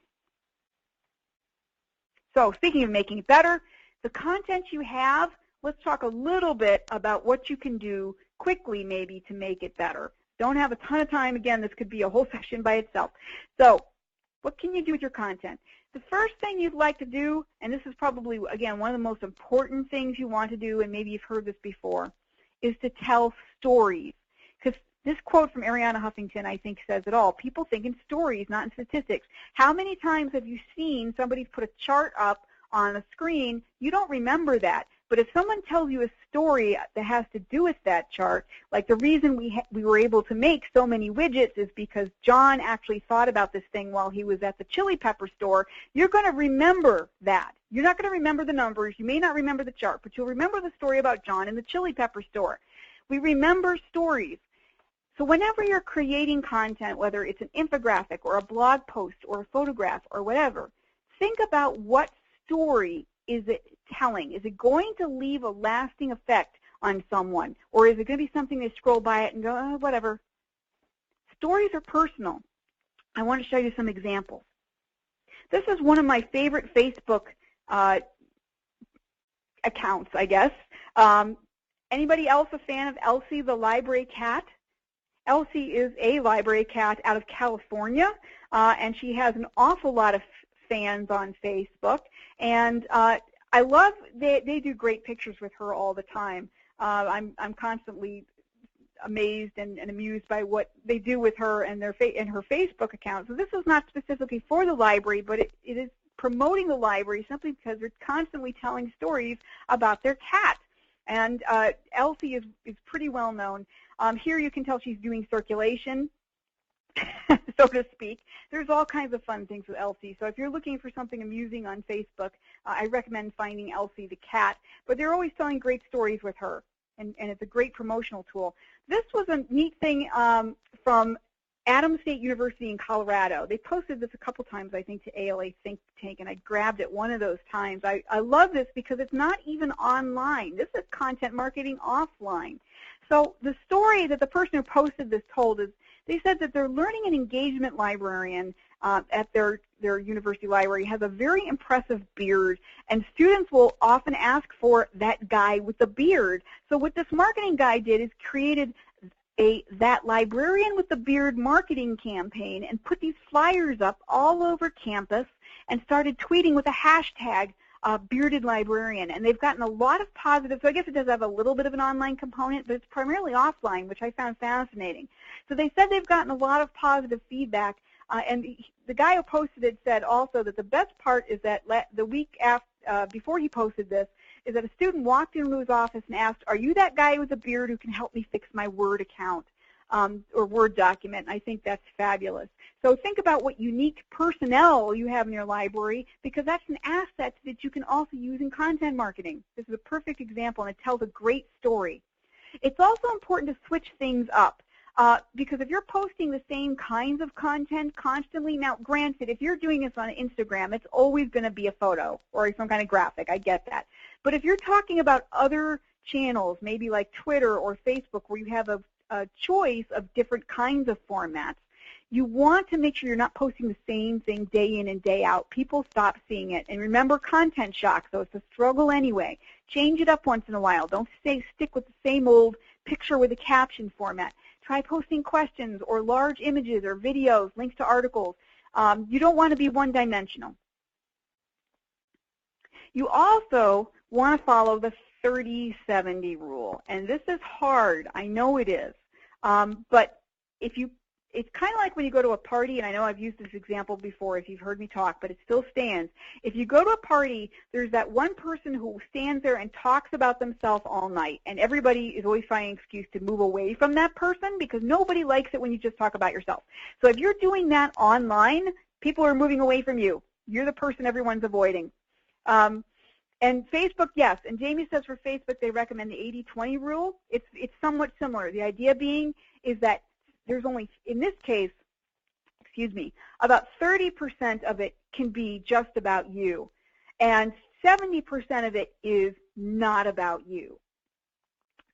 Speaker 2: So speaking of making it better, the content you have, let's talk a little bit about what you can do quickly maybe to make it better. Don't have a ton of time. Again, this could be a whole session by itself. So what can you do with your content? The first thing you'd like to do, and this is probably, again, one of the most important things you want to do, and maybe you've heard this before, is to tell stories. Because this quote from Arianna Huffington, I think, says it all. People think in stories, not in statistics. How many times have you seen somebody's put a chart up on a screen? You don't remember that. But if someone tells you a story that has to do with that chart, like the reason we were able to make so many widgets is because John actually thought about this thing while he was at the chili pepper store, you're going to remember that. You're not going to remember the numbers. You may not remember the chart, but you'll remember the story about John in the chili pepper store. We remember stories. So whenever you're creating content, whether it's an infographic or a blog post or a photograph or whatever, think about what story is it telling? Is it going to leave a lasting effect on someone? Or is it going to be something they scroll by it and go, oh, whatever? Stories are personal. I want to show you some examples. This is one of my favorite Facebook accounts, I guess. Anybody else a fan of Elsie the library cat? Elsie is a library cat out of California, and she has an awful lot of fans on Facebook. And I love, they do great pictures with her all the time. I'm constantly amazed and amused by what they do with her and her Facebook account. So this is not specifically for the library, but it is promoting the library simply because they're constantly telling stories about their cat. And Elsie is pretty well known. Here you can tell she's doing circulation, so to speak. There's all kinds of fun things with Elsie. So if you're looking for something amusing on Facebook, I recommend finding Elsie the cat. But they're always telling great stories with her, and it's a great promotional tool. This was a neat thing from Adams State University in Colorado. They posted this a couple times, I think, to ALA Think Tank, and I grabbed it one of those times. I love this because it's not even online. This is content marketing offline. So the story that the person who posted this told is they said that their learning and engagement librarian at their university library has a very impressive beard, and students will often ask for that guy with the beard. So what this marketing guy did is created that librarian with the beard marketing campaign and put these flyers up all over campus and started tweeting with a hashtag bearded librarian. And they've gotten a lot of positive, so I guess it does have a little bit of an online component, but it's primarily offline, which I found fascinating. So they said they've gotten a lot of positive feedback, and the guy who posted it said also that the best part is that the week after, before he posted this, is that a student walked into his office and asked, "Are you that guy with a beard who can help me fix my Word account or Word document?" I think that's fabulous. So think about what unique personnel you have in your library, because that's an asset that you can also use in content marketing. This is a perfect example, and it tells a great story. It's also important to switch things up. Because if you're posting the same kinds of content constantly, now granted, if you're doing this on Instagram, it's always going to be a photo or some kind of graphic. I get that. But if you're talking about other channels, maybe like Twitter or Facebook, where you have a choice of different kinds of formats, you want to make sure you're not posting the same thing day in and day out. People stop seeing it. And remember, content shock, so it's a struggle anyway. Change it up once in a while. Don't stick with the same old picture with a caption format. Try posting questions or large images or videos, links to articles. You don't want to be one-dimensional. You also want to follow the 30-70 rule, and this is hard. I know it is, but it's kind of like when you go to a party, and I know I've used this example before if you've heard me talk, but it still stands. If you go to a party, there's that one person who stands there and talks about themselves all night, and everybody is always finding an excuse to move away from that person because nobody likes it when you just talk about yourself. So if you're doing that online, people are moving away from you. You're the person everyone's avoiding. And Facebook, yes, and Jamie says for Facebook they recommend the 80-20 rule. It's somewhat similar. The idea being is that there's only, in this case, about 30% of it can be just about you, and 70% of it is not about you.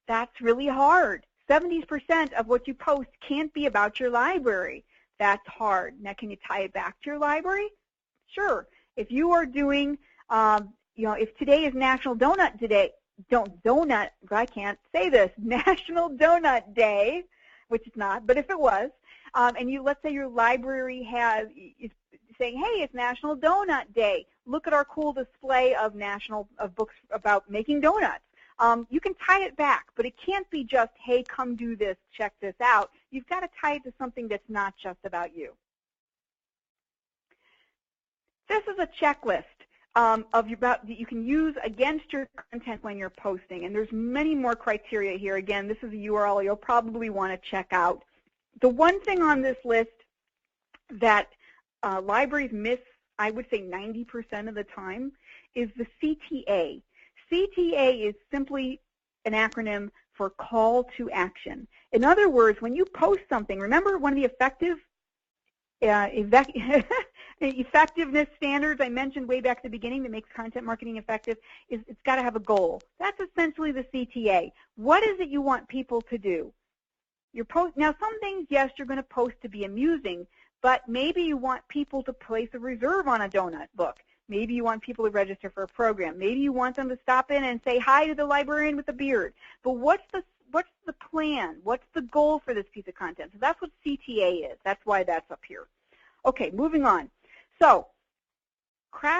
Speaker 2: That's really hard. 70% of what you post can't be about your library. That's hard. Now, can you tie it back to your library? Sure. If you are doing, if today is National Donut I can't say this, National Donut Day, which it's not, but if it was, and let's say your library is saying, hey, it's National Donut Day. Look at our cool display of books about making donuts. You can tie it back, but it can't be just, hey, come do this, check this out. You've got to tie it to something that's not just about you. This is a checklist that you can use against your content when you're posting, and there's many more criteria here. Again, this is a URL you'll probably want to check out. The one thing on this list that libraries miss, I would say 90% of the time, is the CTA. CTA is simply an acronym for call to action. In other words, when you post something, remember one of the effectiveness standards I mentioned way back at the beginning that makes content marketing effective is it's got to have a goal. That's essentially the CTA. What is it you want people to do? Now, some things, yes, you're going to post to be amusing, but maybe you want people to place a reserve on a donut book. Maybe you want people to register for a program. Maybe you want them to stop in and say hi to the librarian with the beard. But what's the plan? What's the goal for this piece of content? So that's what CTA is. That's why that's up here. Okay, moving on. So it's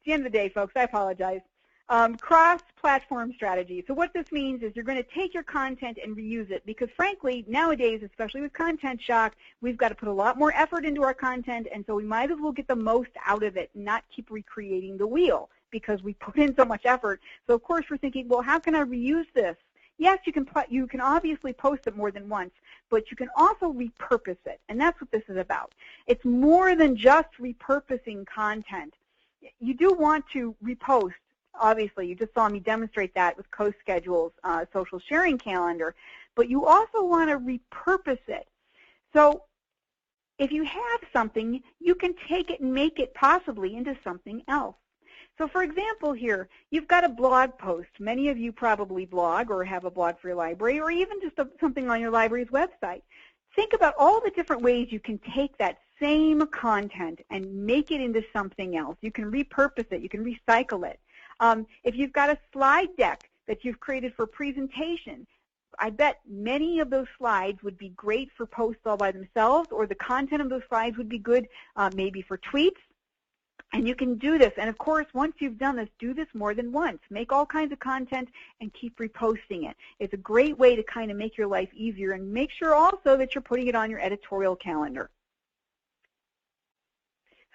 Speaker 2: the end of the day, folks. I apologize. Cross-platform strategy. So what this means is you're going to take your content and reuse it because, frankly, nowadays, especially with content shock, we've got to put a lot more effort into our content, and so we might as well get the most out of it and not keep recreating the wheel because we put in so much effort. So, of course, we're thinking, well, how can I reuse this? Yes, you can obviously post it more than once, but you can also repurpose it, and that's what this is about. It's more than just repurposing content. You do want to repost. Obviously, you just saw me demonstrate that with CoSchedule's social sharing calendar, but you also want to repurpose it. So if you have something, you can take it and make it possibly into something else. So for example here, you've got a blog post. Many of you probably blog or have a blog for your library or even just something on your library's website. Think about all the different ways you can take that same content and make it into something else. You can repurpose it. You can recycle it. If you've got a slide deck that you've created for presentation, I bet many of those slides would be great for posts all by themselves, or the content of those slides would be good maybe for tweets. And you can do this. And, of course, once you've done this, do this more than once. Make all kinds of content and keep reposting it. It's a great way to kind of make your life easier, and make sure also that you're putting it on your editorial calendar.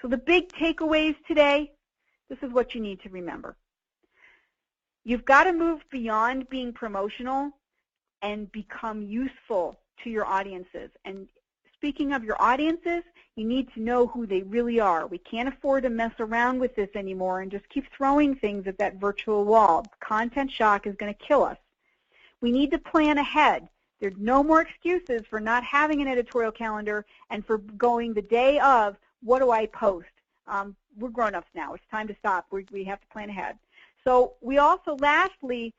Speaker 2: So the big takeaways today, this is what you need to remember. You've got to move beyond being promotional and become useful to your audiences. And speaking of your audiences, you need to know who they really are. We can't afford to mess around with this anymore and just keep throwing things at that virtual wall. Content shock is going to kill us. We need to plan ahead. There's no more excuses for not having an editorial calendar and for going the day of, what do I post? We're grown-ups now. It's time to stop. We have to plan ahead. So we also, lastly,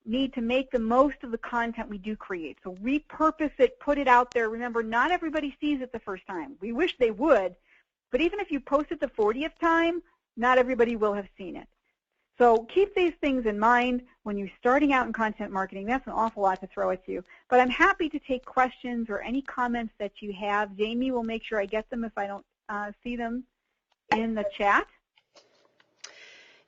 Speaker 2: need to make the most of the content we do create. So repurpose it, put it out there. Remember, not everybody sees it the first time. We wish they would, but even if you post it the 40th time, not everybody will have seen it. So keep these things in mind when you're starting out in content marketing. That's an awful lot to throw at you. But I'm happy to take questions or any comments that you have. Jamie will make sure I get them if I don't see them in the chat.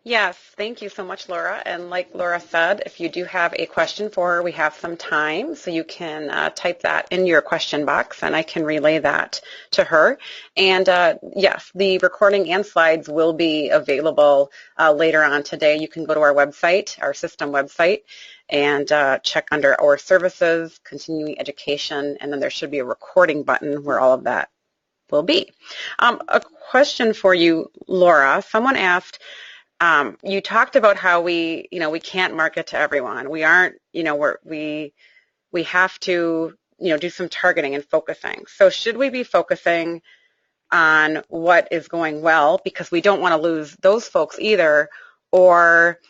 Speaker 1: Yes, thank you so much, Laura. And like Laura said, if you do have a question for her, we have some time, so you can type that in your question box, and I can relay that to her. And yes, the recording and slides will be available later on today. You can go to our website, our system website, and check under our services, continuing education, and then there should be a recording button where all of that will be. A question for you, Laura. Someone asked, you talked about how we can't market to everyone. We aren't, we have to, do some targeting and focusing. So should we be focusing on what is going well, because we don't want to lose those folks either, or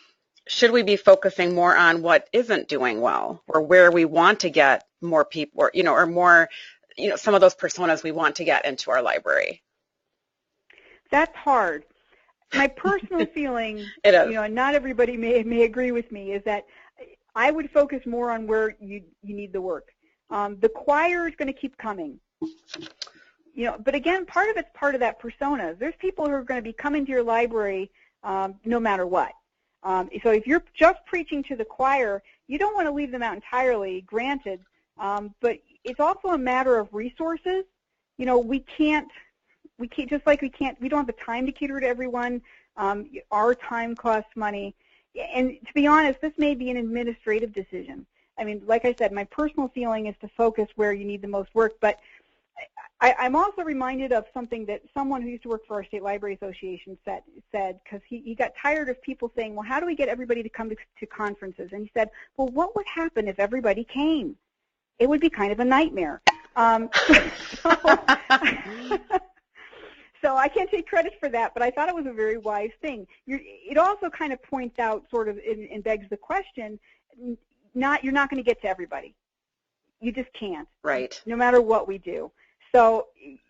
Speaker 1: should we be focusing more on what isn't doing well, or where we want to get more people, or more, some of those personas we want to get into our library?
Speaker 2: That's hard. My personal feeling, and not everybody may agree with me, is that I would focus more on where you need the work. The choir is going to keep coming. But again, part of it's part of that persona. There's people who are going to be coming to your library no matter what. So if you're just preaching to the choir, you don't want to leave them out entirely, granted, but it's also a matter of resources. We don't have the time to cater to everyone. Our time costs money. And to be honest, this may be an administrative decision. I mean, like I said, my personal feeling is to focus where you need the most work. But I'm also reminded of something that someone who used to work for our State Library Association said, because he got tired of people saying, well, how do we get everybody to come to conferences? And he said, well, what would happen if everybody came? It would be kind of a nightmare. So I can't take credit for that, but I thought it was a very wise thing. It also kind of points out, sort of, and begs the question, you're not going to get to everybody. You just can't.
Speaker 1: Right. No
Speaker 2: matter what we do. So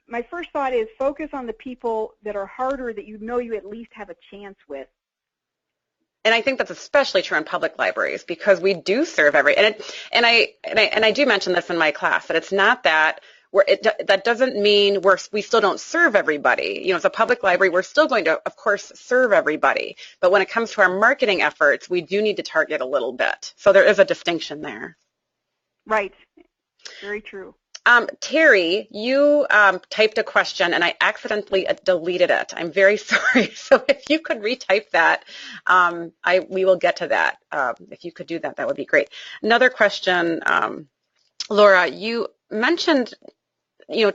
Speaker 2: my first thought is focus on the people that are harder, that you at least have a chance with.
Speaker 1: And I think that's especially true in public libraries because we do serve and I do mention this in my class, that it's not that that doesn't mean we still don't serve everybody. You know, as a public library, we're still going to, of course, serve everybody. But when it comes to our marketing efforts, we do need to target a little bit. So there is a distinction there.
Speaker 2: Right. Very true.
Speaker 1: Terry, you typed a question and I accidentally deleted it. I'm very sorry. So if you could retype that, we will get to that. If you could do that, that would be great. Another question, Laura, you mentioned,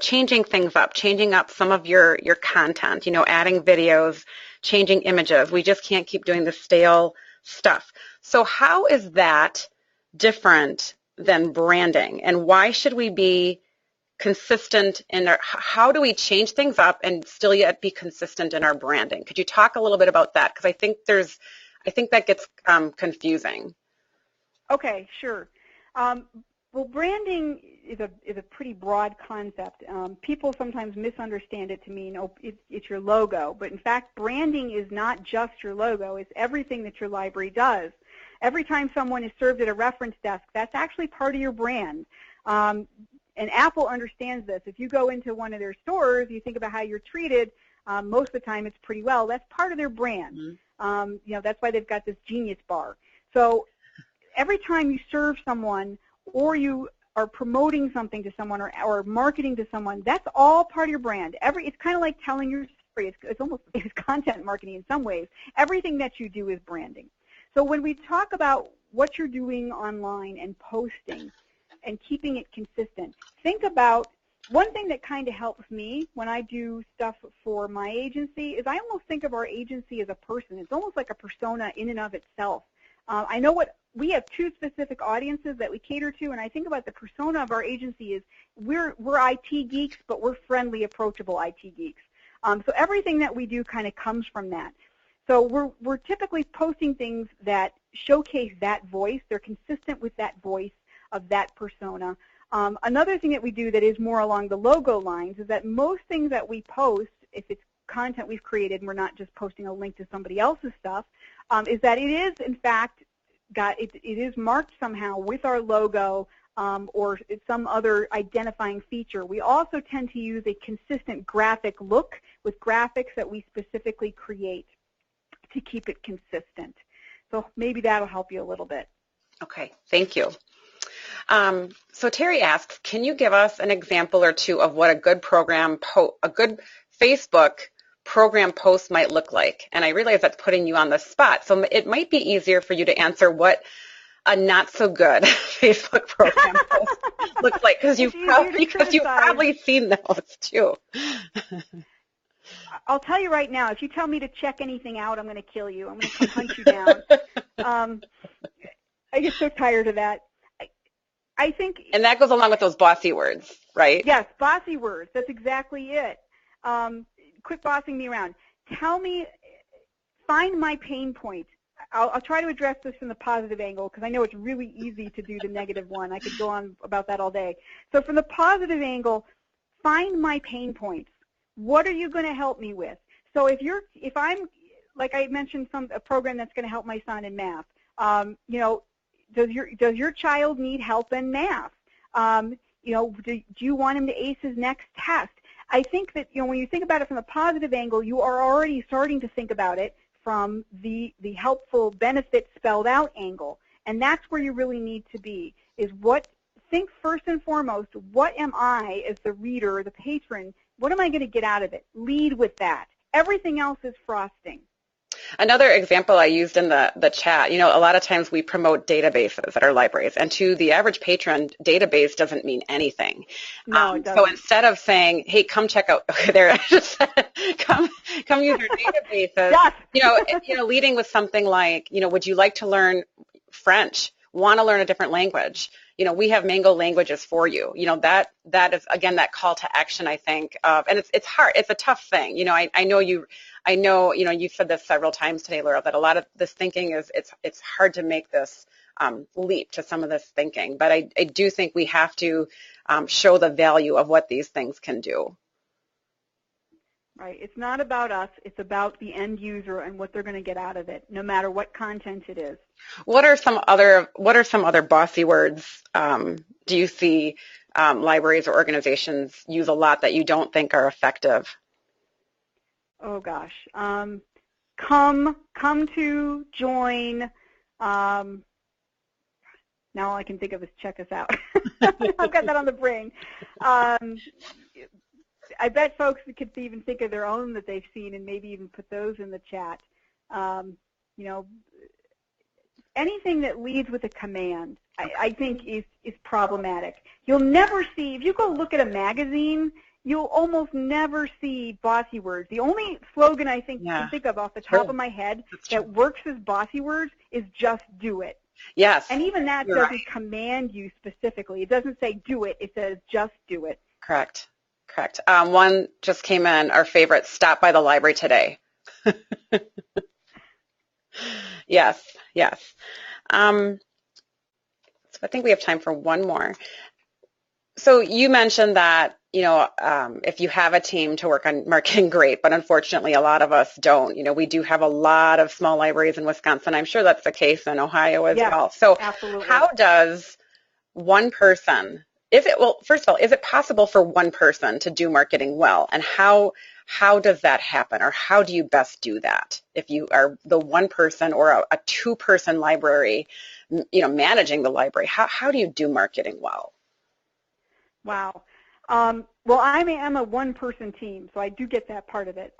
Speaker 1: changing things up, changing up some of your content, adding videos, changing images. We just can't keep doing the stale stuff. So how is that different than branding, and why should we be consistent how do we change things up and still yet be consistent in our branding? Could you talk a little bit about that? Because I think that gets confusing.
Speaker 2: Okay, sure. Well, branding is a pretty broad concept. People sometimes misunderstand it to mean, it's your logo. But in fact, branding is not just your logo. It's everything that your library does. Every time someone is served at a reference desk, that's actually part of your brand. And Apple understands this. If you go into one of their stores, you think about how you're treated, most of the time it's pretty well. That's part of their brand. Mm-hmm. That's why they've got this Genius bar. So every time you serve someone or you are promoting something to someone or marketing to someone, that's all part of your brand. It's kind of like telling your story. It's almost content marketing in some ways. Everything that you do is branding. So when we talk about what you're doing online and posting and keeping it consistent, think about one thing that kind of helps me when I do stuff for my agency is I almost think of our agency as a person. It's almost like a persona in and of itself. I know we have two specific audiences that we cater to, and I think about the persona of our agency is we're IT geeks, but we're friendly, approachable IT geeks. So everything that we do kind of comes from that. So we're typically posting things that showcase that voice. They're consistent with that voice of that persona. Another thing that we do that is more along the logo lines is that most things that we post, if it's content we've created and we're not just posting a link to somebody else's stuff, is that it is, in fact, it is marked somehow with our logo or some other identifying feature. We also tend to use a consistent graphic look with graphics that we specifically create to keep it consistent. So maybe that'll help you a little bit.
Speaker 1: Okay, thank you. So Terry asks, can you give us an example or two of what a good Facebook program post might look like? And I realize that's putting you on the spot, so it might be easier for you to answer what a not so good Facebook program post looks like, because you've probably seen those too.
Speaker 2: I'll tell you right now, if you tell me to check anything out, I'm going to kill you. I'm going to come hunt you down. I get so tired of that. I think,
Speaker 1: and that goes along with those bossy words, right?
Speaker 2: Yes, bossy words. That's exactly it. Quit bossing me around. Find my pain point. I'll try to address this from the positive angle because I know it's really easy to do the negative one. I could go on about that all day. So from the positive angle, find my pain points. What are you going to help me with? So if I'm, like I mentioned, a program that's going to help my son in math, does your child need help in math? Do you want him to ace his next test? I think that when you think about it from the positive angle, you are already starting to think about it from the helpful benefit spelled out angle, and that's where you really need to be. Think first and foremost, what am I as the reader or the patron? What am I going to get out of it? Lead with that. Everything else is frosting.
Speaker 1: Another example I used in the chat, a lot of times we promote databases at our libraries, and to the average patron, database doesn't mean anything.
Speaker 2: No, it doesn't.
Speaker 1: So instead of saying, hey, come check out, there, I just said, come use our databases,
Speaker 2: yes.
Speaker 1: Leading with something like, would you like to learn French, want to learn a different language? We have Mango languages for you. That is, again, that call to action, I think, and it's hard. It's a tough thing. I know you've said this several times today, Laura, that a lot of this thinking it's hard to make this leap to some of this thinking. But I do think we have to show the value of what these things can do.
Speaker 2: Right. It's not about us. It's about the end user and what they're going to get out of it, no matter what content it is.
Speaker 1: What are some other bossy words do you see libraries or organizations use a lot that you don't think are effective?
Speaker 2: Oh gosh. Come to, join. Now all I can think of is check us out. I've got that on the brain. I bet folks could even think of their own that they've seen and maybe even put those in the chat. You know, anything that leads with a command, I think is problematic. You'll never see, if you go look at a magazine, you'll almost never see bossy words. The only slogan I think can think of off the top of my head that works as bossy words is just do it.
Speaker 1: Yes.
Speaker 2: And even that doesn't command you specifically. It doesn't say do it. It says just do it.
Speaker 1: Correct. Correct. One just came in, our favorite, stop by the library today. Yes, yes. So I think we have time for one more. So you mentioned that, you know, if you have a team to work on marketing, great, but unfortunately a lot of us don't. You know, we do have a lot of small libraries in Wisconsin. I'm sure that's the case in Ohio as well. So
Speaker 2: absolutely.
Speaker 1: How does one person, first of all, is it possible for one person to do marketing well? And how does that happen, or how do you best do that? If you are the one person or a two-person library, you know, managing the library, how do you do marketing well?
Speaker 2: Wow. Well, I'm a one-person team, so I do get that part of it.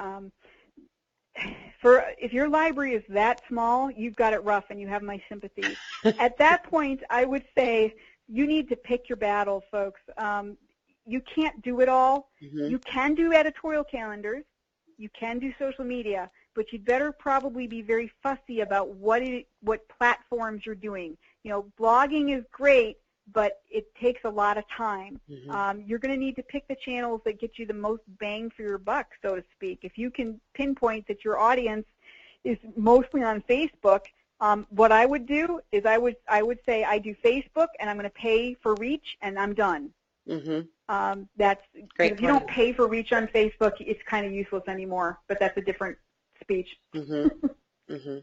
Speaker 2: If your library is that small, you've got it rough, and you have my sympathy. At that point, I would say you need to pick your battles, folks. You can't do it all. Mm-hmm. You can do editorial calendars. You can do social media, but you'd better probably be very fussy about what platforms you're doing. You know, blogging is great, but it takes a lot of time. Mm-hmm. You're going to need to pick the channels that get you the most bang for your buck, so to speak. If you can pinpoint that your audience is mostly on Facebook, what I would do is I would say I do Facebook, and I'm going to pay for reach, and I'm done. Mm-hmm. That's great. If you don't pay for reach on Facebook, it's kind of useless anymore. But that's a different speech. Mm-hmm.
Speaker 1: Mm-hmm.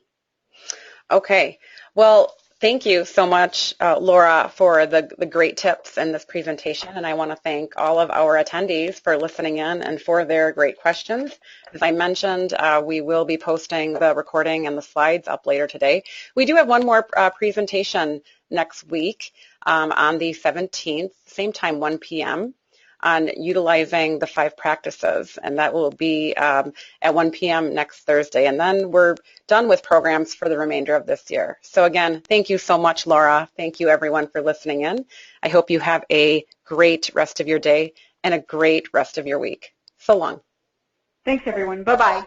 Speaker 1: Okay. Well, thank you so much, Laura, for the great tips in this presentation, and I want to thank all of our attendees for listening in and for their great questions. As I mentioned, we will be posting the recording and the slides up later today. We do have one more presentation next week on the 17th, same time, 1 p.m., on utilizing the 5 practices, and that will be at 1 p.m. next Thursday. And then we're done with programs for the remainder of this year. So again, thank you so much, Laura. Thank you, everyone, for listening in. I hope you have a great rest of your day and a great rest of your week. So long.
Speaker 2: Thanks, everyone. Bye-bye.